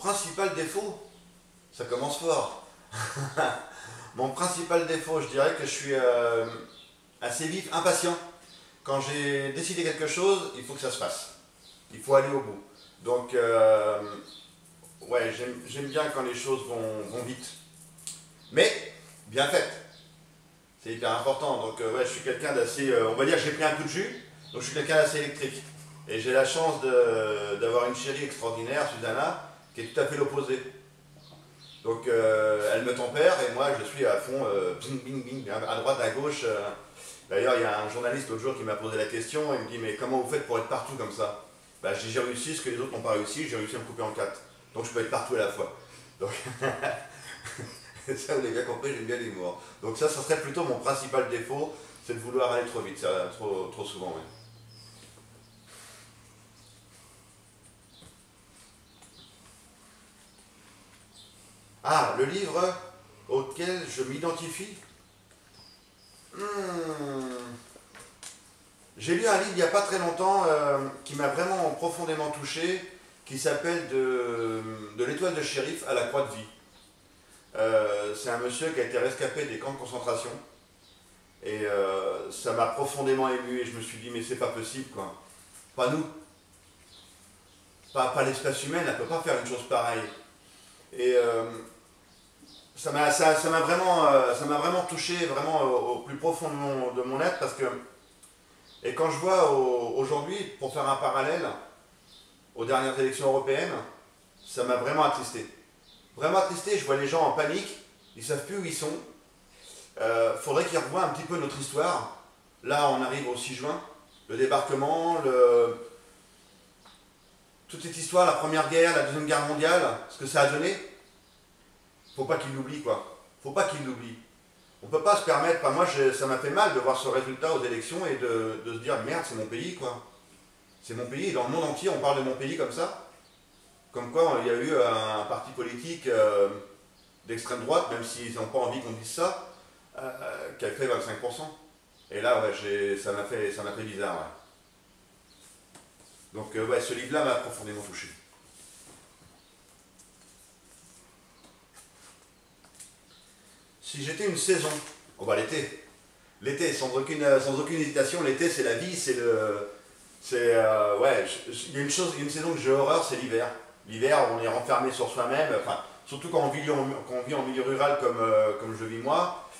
principal défaut, ça commence fort. Mon principal défaut, je dirais que je suis assez vif, impatient. Quand j'ai décidé quelque chose, il faut que ça se fasse. Il faut aller au bout. Donc, ouais, j'aime bien quand les choses vont vite. Mais, bien faites. C'est hyper important. Donc, ouais, je suis quelqu'un d'assez... on va dire que j'ai pris un coup de jus, donc je suis quelqu'un d'assez électrique. Et j'ai la chance d'avoir une chérie extraordinaire, Susanna, qui est tout à fait l'opposé. Donc elle me tempère et moi je suis à fond, bing bing bing, à droite, à gauche. D'ailleurs il y a un journaliste l'autre jour qui m'a posé la question, il me dit mais comment vous faites pour être partout comme ça? Bah, j'ai réussi ce que les autres n'ont pas réussi, j'ai réussi à me couper en quatre. Donc je peux être partout à la fois. Donc ça vous l'avez bien compris, j'aime bien l'humour. Donc ça serait plutôt mon principal défaut, c'est de vouloir aller trop vite, ça, trop souvent. Ouais. Ah, le livre auquel je m'identifie. J'ai lu un livre il n'y a pas très longtemps qui m'a vraiment profondément touché, qui s'appelle de l'étoile de shérif à la croix de vie. C'est un monsieur qui a été rescapé des camps de concentration. Et ça m'a profondément ému et je me suis dit mais c'est pas possible quoi. Pas nous. Pas l'espèce humaine, elle ne peut pas faire une chose pareille. Et ça m'a vraiment touché vraiment au plus profond de mon être parce que et quand je vois aujourd'hui, pour faire un parallèle aux dernières élections européennes, ça m'a vraiment attristé. Vraiment attristé, je vois les gens en panique, ils ne savent plus où ils sont. Faudrait qu'ils revoient un petit peu notre histoire. Là, on arrive au 6 juin, le débarquement, toute cette histoire, la Première Guerre, la Deuxième Guerre mondiale, ce que ça a donné. Faut pas qu'il l'oublie quoi. Faut pas qu'il l'oublie. On peut pas se permettre, moi ça m'a fait mal de voir ce résultat aux élections et de se dire merde c'est mon pays quoi. C'est mon pays et dans le monde entier on parle de mon pays comme ça. Comme quoi il y a eu un parti politique d'extrême droite, même s'ils n'ont pas envie qu'on dise ça, qui a fait 25%. Et là ouais, ça m'a fait bizarre. Ouais. Donc ouais, ce livre-là m'a profondément touché. Si j'étais une saison, oh bah l'été. L'été, sans aucune hésitation, l'été c'est la vie, ouais, il y a une saison que j'ai horreur, c'est l'hiver. L'hiver, on est renfermé sur soi-même, enfin, surtout quand on vit en milieu rural comme je vis moi.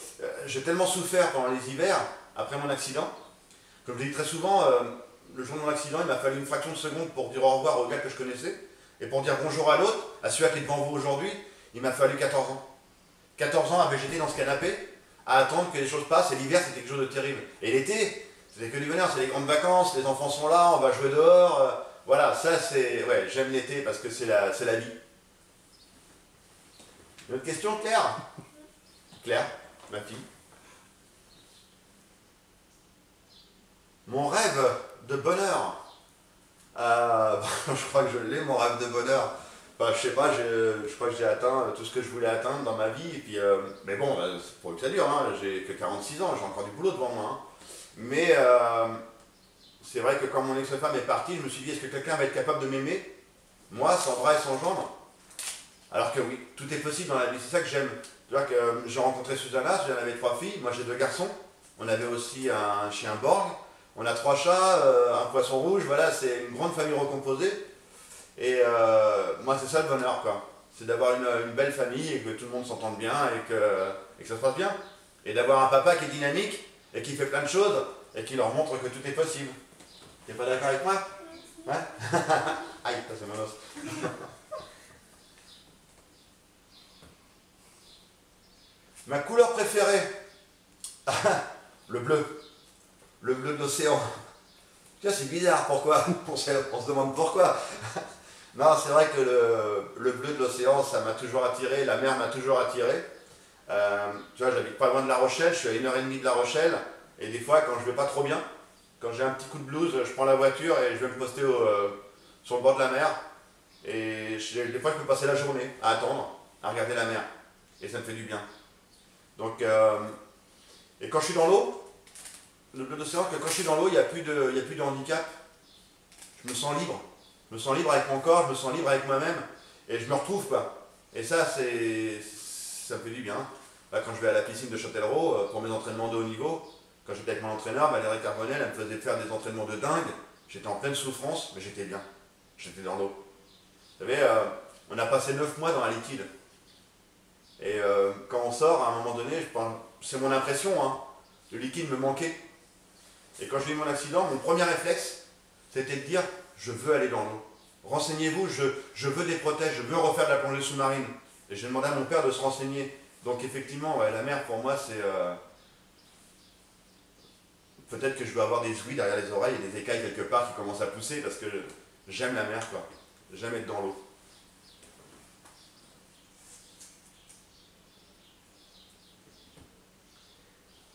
J'ai tellement souffert pendant les hivers, après mon accident. Comme je le dis très souvent, le jour de mon accident, il m'a fallu une fraction de seconde pour dire au revoir au gars que je connaissais. Et pour dire bonjour à l'autre, à celui qui est devant vous aujourd'hui, il m'a fallu 14 ans. 14 ans à végéter dans ce canapé, à attendre que les choses passent, et l'hiver c'est quelque chose de terrible. Et l'été, c'est que du bonheur, c'est les grandes vacances, les enfants sont là, on va jouer dehors, voilà, ça c'est... Ouais, j'aime l'été parce que c'est la vie. Une autre question, Claire? Claire, ma fille. Mon rêve de bonheur. Je crois que je l'ai, mon rêve de bonheur. Bah, je sais pas, je crois que j'ai atteint tout ce que je voulais atteindre dans ma vie. Et puis, mais bon, pour que ça dure, hein, j'ai que 46 ans, j'ai encore du boulot devant moi. Hein. Mais c'est vrai que quand mon ex-femme est partie, je me suis dit, est-ce que quelqu'un va être capable de m'aimer? Moi, sans bras et sans jambes? Alors que oui, tout est possible dans la vie, c'est ça que j'aime. Tu vois que j'ai rencontré Susanna avait 3 filles, moi j'ai 2 garçons. On avait aussi un chien Borg, on a 3 chats, un poisson rouge, voilà, c'est une grande famille recomposée. Et moi c'est ça le bonheur quoi, c'est d'avoir une belle famille et que tout le monde s'entende bien et que ça se passe bien. Et d'avoir un papa qui est dynamique et qui fait plein de choses et qui leur montre que tout est possible. T'es pas d'accord avec moi? Hein? Aïe, ça c'est mon os. Ma couleur préférée? Le bleu. Le bleu de l'océan. Tiens, c'est bizarre, pourquoi? On se demande pourquoi. Non, c'est vrai que le bleu de l'océan, ça m'a toujours attiré, la mer m'a toujours attiré. Tu vois, j'habite pas loin de La Rochelle, je suis à 1h30 de La Rochelle, et des fois, quand je vais pas trop bien, quand j'ai un petit coup de blues, je prends la voiture et je vais me poster sur le bord de la mer. Et des fois, je peux passer la journée à attendre, à regarder la mer. Et ça me fait du bien. Donc, et quand je suis dans l'eau, le bleu de l'océan, quand je suis dans l'eau, il n'y a plus de handicap. Je me sens libre. Je me sens libre avec mon corps, je me sens libre avec moi-même. Et je me retrouve quoi. Et ça, ça me fait du bien. Là, quand je vais à la piscine de Châtellerault pour mes entraînements de haut niveau, quand j'étais avec mon entraîneur, Valérie Carbonel, elle me faisait faire des entraînements de dingue. J'étais en pleine souffrance, mais j'étais bien. J'étais dans l'eau. Vous savez, on a passé 9 mois dans un liquide. Et quand on sort, à un moment donné, c'est mon impression, hein, le liquide me manquait. Et quand j'ai eu mon accident, mon premier réflexe, c'était de dire, je veux aller dans l'eau. Renseignez-vous, je veux des protèges, je veux refaire de la plongée sous-marine. Et j'ai demandé à mon père de se renseigner. Donc effectivement, ouais, la mer pour moi c'est... peut-être que je dois avoir des ouïes derrière les oreilles et des écailles quelque part qui commencent à pousser parce que j'aime la mer quoi. J'aime être dans l'eau.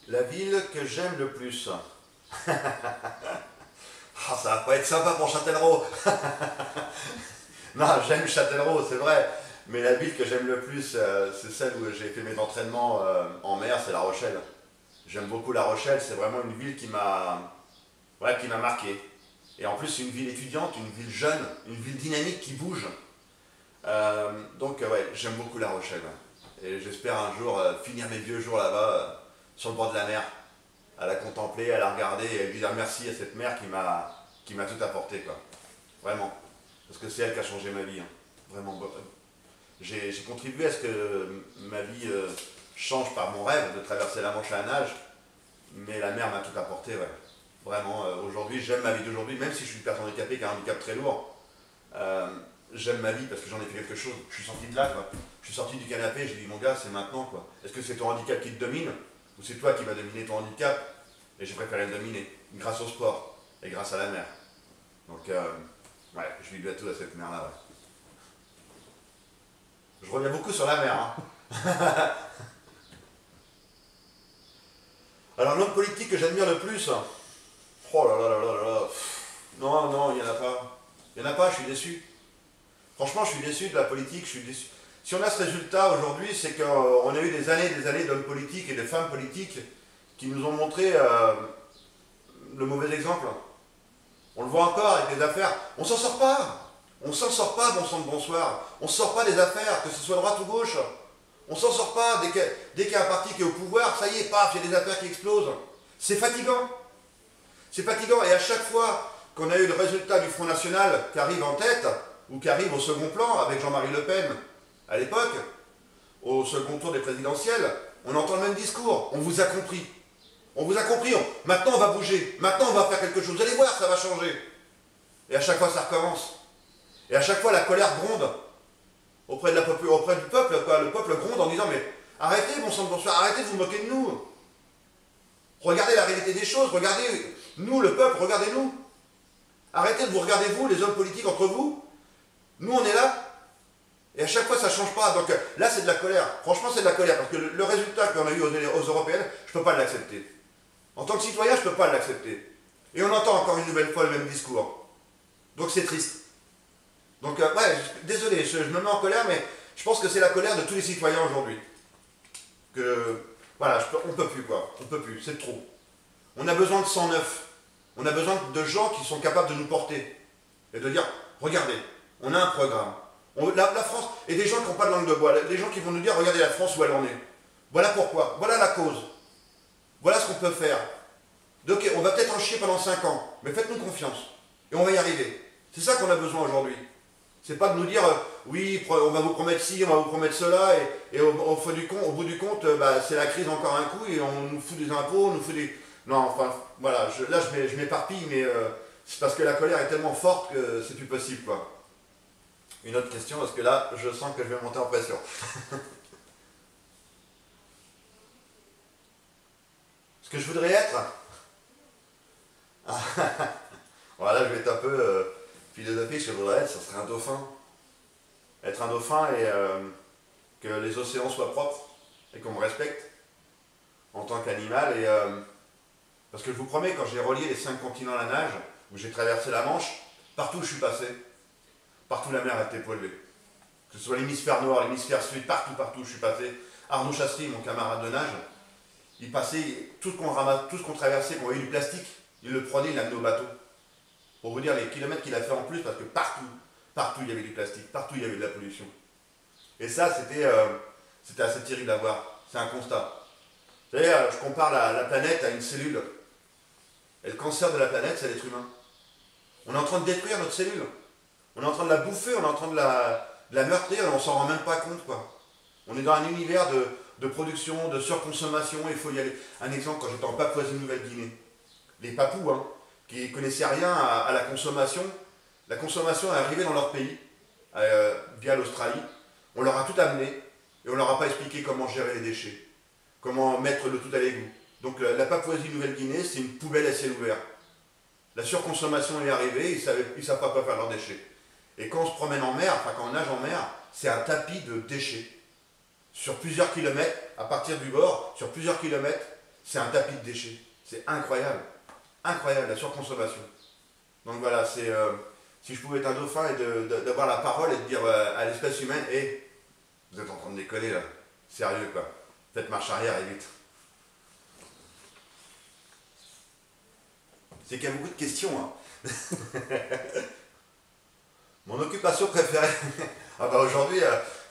La ville que j'aime le plus. Ah, ça va pas être sympa pour Châtellerault. Non, j'aime Châtellerault, c'est vrai. Mais la ville que j'aime le plus, c'est celle où j'ai fait mes entraînements en mer, c'est La Rochelle. J'aime beaucoup La Rochelle, c'est vraiment une ville ouais, qui m'a marqué. Et en plus, c'est une ville étudiante, une ville jeune, une ville dynamique qui bouge. Donc, ouais, j'aime beaucoup La Rochelle. Et j'espère un jour finir mes vieux jours là-bas, sur le bord de la mer, à la contempler, à la regarder et lui dire merci à cette mer qui m'a tout apporté, quoi. Vraiment. Parce que c'est elle qui a changé ma vie. Hein. Vraiment. J'ai contribué à ce que ma vie change par mon rêve de traverser la Manche à la nage, mais la mer m'a tout apporté, ouais. Vraiment, aujourd'hui, j'aime ma vie d'aujourd'hui, même si je suis une personne handicapée qui a un handicap très lourd. J'aime ma vie parce que j'en ai fait quelque chose. Je suis sorti de là, quoi. Je suis sorti du canapé, j'ai dit, mon gars, c'est maintenant, quoi. Est-ce que c'est ton handicap qui te domine, ou c'est toi qui vas dominer ton handicap? Et j'ai préféré le dominer, grâce au sport, et grâce à la mer. Donc, ouais, je vis bientôt à cette mer-là, ouais. Je reviens beaucoup sur la mer, hein. Alors, l'homme politique que j'admire le plus, oh là là là là là là, non, non, il n'y en a pas. Il n'y en a pas, je suis déçu. Franchement, je suis déçu de la politique, je suis déçu. Si on a ce résultat aujourd'hui, c'est qu'on a eu des années d'hommes politiques et de femmes politiques qui nous ont montré le mauvais exemple. On le voit encore avec les affaires. On s'en sort pas. On s'en sort pas, bon sang de bonsoir. On sort pas des affaires, que ce soit droite ou gauche. On s'en sort pas. Dès qu'il y a un parti qui est au pouvoir, ça y est, paf, il y a des affaires qui explosent. C'est fatigant. C'est fatigant. Et à chaque fois qu'on a eu le résultat du Front National qui arrive en tête, ou qui arrive au second plan avec Jean-Marie Le Pen, à l'époque, au second tour des présidentielles, on entend le même discours. On vous a compris. On vous a compris. Maintenant, on va bouger. Maintenant, on va faire quelque chose. Vous allez voir, ça va changer. Et à chaque fois, ça recommence. Et à chaque fois, la colère gronde auprès du peuple. Quoi. Le peuple gronde en disant, mais arrêtez, bon sang de bonsoir, arrêtez de vous moquer de nous. Regardez la réalité des choses. Regardez, nous, le peuple, regardez-nous. Arrêtez de vous regarder, vous, les hommes politiques, entre vous. Nous, on est là. Et à chaque fois, ça ne change pas. Donc là, c'est de la colère. Franchement, c'est de la colère. Parce que le résultat qu'on a eu aux européennes, je ne peux pas l'accepter. En tant que citoyen, je ne peux pas l'accepter. Et on entend encore une nouvelle fois le même discours. Donc c'est triste. Donc, ouais, désolé, je me mets en colère, mais je pense que c'est la colère de tous les citoyens aujourd'hui. Que, voilà, on ne peut plus, quoi. On ne peut plus, c'est trop. On a besoin de sang neuf. On a besoin de gens qui sont capables de nous porter. Et de dire, regardez, on a un programme. La France, et des gens qui n'ont pas de langue de bois, des gens qui vont nous dire, regardez la France où elle en est. Voilà pourquoi, voilà la cause. Voilà ce qu'on peut faire. Donc on va peut-être en chier pendant 5 ans, mais faites-nous confiance. Et on va y arriver. C'est ça qu'on a besoin aujourd'hui. C'est pas de nous dire, oui, on va vous promettre ci, on va vous promettre cela, et au bout du compte, bah, c'est la crise encore un coup, et on nous fout des impôts, on nous fout des... Non, enfin, voilà, là je m'éparpille, mais c'est parce que la colère est tellement forte que c'est plus possible, quoi. Une autre question, parce que là, je sens que je vais monter en pression. Ce que je voudrais être... Voilà, je vais être un peu philosophique, ce que je voudrais être, ça serait un dauphin. Être un dauphin et que les océans soient propres et qu'on me respecte en tant qu'animal. Et parce que je vous promets, quand j'ai relié les 5 continents à la nage, où j'ai traversé la Manche, partout où je suis passé, partout la mer a été polluée. Que ce soit l'hémisphère nord, l'hémisphère sud, partout où je suis passé. Arnaud Chastry, mon camarade de nage, il passait, tout ce qu'on traversait, qu'on voyait du plastique, il le prenait, il l'amenait au bateau. Pour vous dire les kilomètres qu'il a fait en plus, parce que partout, Partout il y avait du plastique, partout il y avait de la pollution. Et ça, c'était assez terrible à voir. C'est un constat. Vous savez, je compare la planète à une cellule. Et le cancer de la planète, c'est l'être humain. On est en train de détruire notre cellule. On est en train de la bouffer, on est en train de la meurtrir et on s'en rend même pas compte, quoi. On est dans un univers de production, de surconsommation, il faut y aller. Un exemple, quand j'étais en Papouasie-Nouvelle-Guinée, les Papous, hein, qui connaissaient rien à la consommation est arrivée dans leur pays, via l'Australie. On leur a tout amené et on leur a pas expliqué comment gérer les déchets, comment mettre le tout à l'égout. Donc la Papouasie-Nouvelle-Guinée, c'est une poubelle à ciel ouvert. La surconsommation est arrivée, ils ne savent pas quoi faire leurs déchets. Et quand on se promène en mer, enfin quand on nage en mer, c'est un tapis de déchets. Sur plusieurs kilomètres, à partir du bord, sur plusieurs kilomètres, c'est un tapis de déchets. C'est incroyable. Incroyable, la surconsommation. Donc voilà, si je pouvais être un dauphin et d'avoir la parole et de dire à l'espèce humaine, hé, vous êtes en train de déconner là, sérieux quoi, faites marche arrière et vite. C'est qu'il y a beaucoup de questions. Hein. Mon occupation préférée. Ah bah aujourd'hui,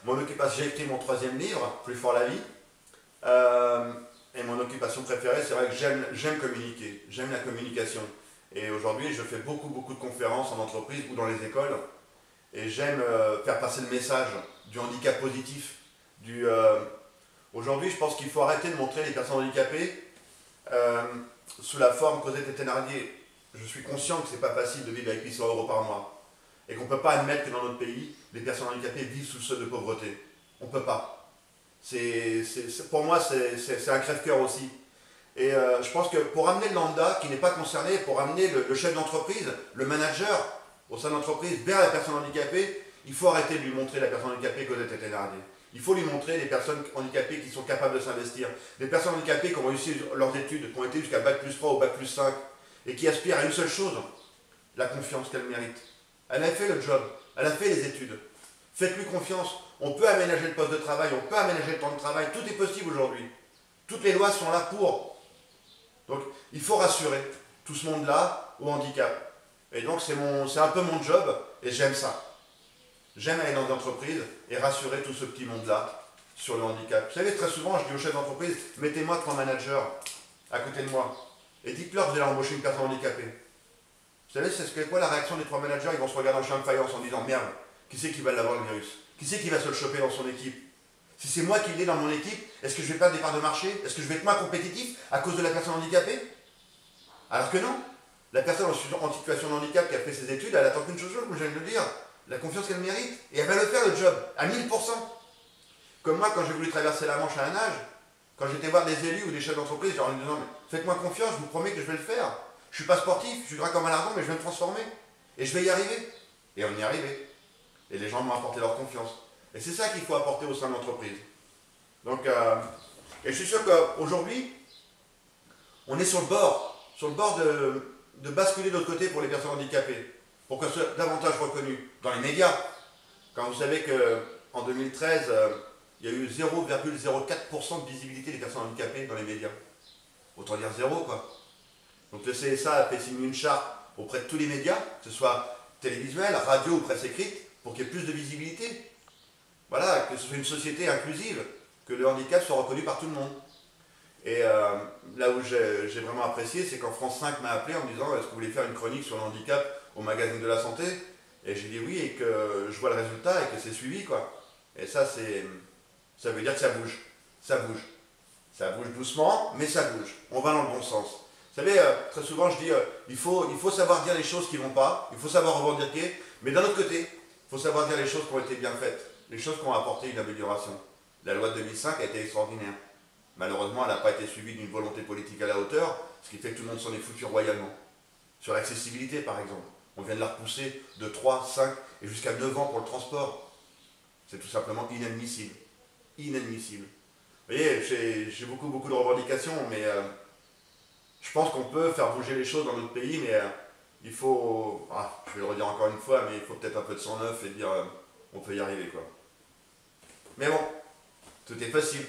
mon occupation, j'ai écrit mon 3e livre, Plus fort la vie. Et mon occupation préférée, c'est vrai que j'aime communiquer, j'aime la communication. Et aujourd'hui, je fais beaucoup de conférences en entreprise ou dans les écoles. Et j'aime faire passer le message du handicap positif. Aujourd'hui, je pense qu'il faut arrêter de montrer les personnes handicapées sous la forme Cosette et Thénardier. Je suis conscient que c'est pas facile de vivre avec 800 € par mois. Et qu'on ne peut pas admettre que dans notre pays, les personnes handicapées vivent sous le seuil de pauvreté. On ne peut pas. Pour moi, c'est un crève-cœur aussi. Et je pense que pour amener le lambda qui n'est pas concerné, pour amener le chef d'entreprise, le manager au sein de l'entreprise vers la personne handicapée, il faut arrêter de lui montrer la personne handicapée Cosette et Thénardier. Il faut lui montrer les personnes handicapées qui sont capables de s'investir. Des personnes handicapées qui ont réussi leurs études, qui ont été jusqu'à Bac plus 3 ou Bac plus 5, et qui aspirent à une seule chose, la confiance qu'elle mérite. Elle a fait le job, elle a fait les études. Faites-lui confiance. On peut aménager le poste de travail, on peut aménager le temps de travail, tout est possible aujourd'hui. Toutes les lois sont là pour. Donc il faut rassurer tout ce monde-là au handicap. Et donc c'est un peu mon job et j'aime ça. J'aime aller dans des entreprises et rassurer tout ce petit monde-là sur le handicap. Vous savez, très souvent, je dis aux chefs d'entreprise, mettez-moi 3 managers à côté de moi et dites-leur que vous allez embaucher une personne handicapée. Vous savez, c'est quoi la réaction des 3 managers? Ils vont se regarder en chien de faïence en disant, merde, qui c'est qui va l'avoir le virus? Qui c'est qui va se le choper dans son équipe? Si c'est moi qui l'ai dans mon équipe, est-ce que je vais perdre des parts de marché? Est-ce que je vais être moins compétitif à cause de la personne handicapée? Alors que non. La personne en situation de handicap qui a fait ses études, elle attend qu'une chose, comme je viens de le dire, la confiance qu'elle mérite. Et elle va le faire le job, à 1000%. Comme moi, quand j'ai voulu traverser la Manche à un âge, quand j'étais voir des élus ou des chefs d'entreprise, je leur disais, non, mais faites-moi confiance, je vous promets que je vais le faire. Je ne suis pas sportif, je suis gras comme un lardon, mais je vais me transformer. Et je vais y arriver. Et on y est arrivé. Et les gens m'ont apporté leur confiance. Et c'est ça qu'il faut apporter au sein de l'entreprise. Donc, et je suis sûr qu'aujourd'hui, on est sur le bord de basculer de l'autre côté pour les personnes handicapées, pour qu'elles soient davantage reconnues dans les médias. Quand vous savez qu'en 2013, il y a eu 0,04% de visibilité des personnes handicapées dans les médias. Autant dire zéro, quoi. Donc le CSA a fait signer une charte auprès de tous les médias, que ce soit télévisuel, radio ou presse écrite, pour qu'il y ait plus de visibilité. Voilà, que ce soit une société inclusive, que le handicap soit reconnu par tout le monde. Et là où j'ai vraiment apprécié, c'est quand France 5 m'a appelé en me disant, est-ce que vous voulez faire une chronique sur le handicap au magazine de la santé? Et j'ai dit oui, et que je vois le résultat et que c'est suivi, quoi. Et ça veut dire que ça bouge. Ça bouge. Ça bouge doucement, mais ça bouge. On va dans le bon sens. Vous savez, très souvent je dis, il faut savoir dire les choses qui ne vont pas, il faut savoir revendiquer, mais d'un autre côté, il faut savoir dire les choses qui ont été bien faites, les choses qui ont apporté une amélioration. La loi de 2005 a été extraordinaire. Malheureusement, elle n'a pas été suivie d'une volonté politique à la hauteur, ce qui fait que tout le monde s'en est foutu royalement. Sur l'accessibilité, par exemple, on vient de la repousser de 3, 5 et jusqu'à 9 ans pour le transport. C'est tout simplement inadmissible. Inadmissible. Vous voyez, j'ai beaucoup de revendications, mais je pense qu'on peut faire bouger les choses dans notre pays, mais il faut, je vais le redire encore une fois, mais il faut peut-être un peu de sang neuf et dire on peut y arriver, quoi. Mais bon, tout est possible.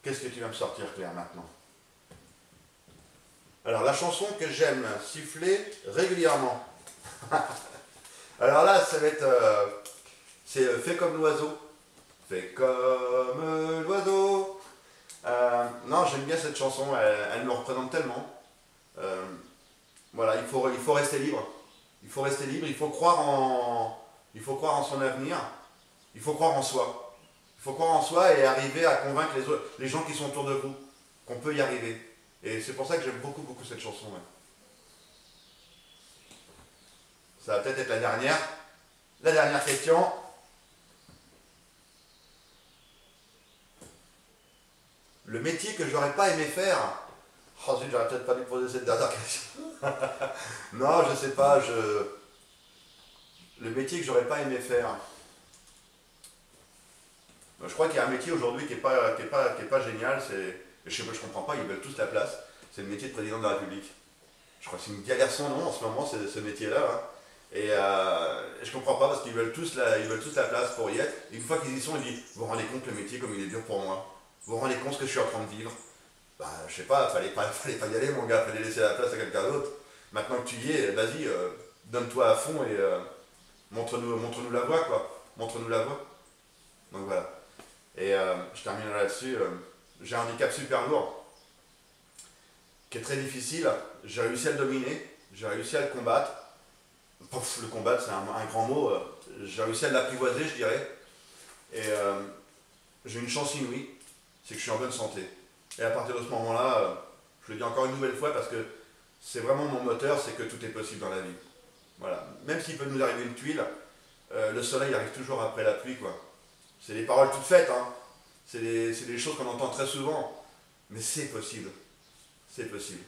Qu'est-ce que tu vas me sortir, Claire, maintenant? Alors, la chanson que j'aime siffler régulièrement. Alors là, ça va être... c'est Fais comme l'oiseau. Fais comme l'oiseau. Non, j'aime bien cette chanson, elle me représente tellement. Euh, voilà, il faut rester libre. Il faut rester libre, il faut croire en son avenir, il faut croire en soi. Il faut croire en soi et arriver à convaincre les gens qui sont autour de vous qu'on peut y arriver. Et c'est pour ça que j'aime beaucoup, beaucoup cette chanson. Ouais. Ça va peut-être être la dernière. La dernière question. Le métier que j'aurais pas aimé faire. Oh zut, j'aurais peut-être pas dû poser cette dernière question. Non, je sais pas, le métier que j'aurais pas aimé faire. Je crois qu'il y a un métier aujourd'hui qui est pas génial, je comprends pas, ils veulent tous la place, c'est le métier de président de la République. Je crois que c'est une galère sans nom en ce moment, ce métier-là. Hein. Et je comprends pas parce ils veulent tous la place pour y être. Et une fois qu'ils y sont, ils disent, vous vous rendez compte le métier comme il est dur pour moi. Vous vous rendez compte ce que je suis en train de vivre. Bah, je sais pas, fallait pas y aller mon gars, fallait laisser la place à quelqu'un d'autre. Maintenant que tu y es, vas-y, donne-toi à fond et montre-nous la voie quoi. Montre-nous la voie. Donc voilà. Et je terminerai là-dessus. J'ai un handicap super lourd, qui est très difficile. J'ai réussi à le dominer, j'ai réussi à le combattre. Pouf, le combattre, c'est un grand mot. J'ai réussi à l'apprivoiser, je dirais. Et j'ai une chance inouïe, c'est que je suis en bonne santé. Et à partir de ce moment-là, je le dis encore une nouvelle fois parce que c'est vraiment mon moteur, c'est que tout est possible dans la vie. Voilà. Même s'il peut nous arriver une tuile, le soleil arrive toujours après la pluie, quoi. C'est des paroles toutes faites, hein. C'est des choses qu'on entend très souvent. Mais c'est possible. C'est possible.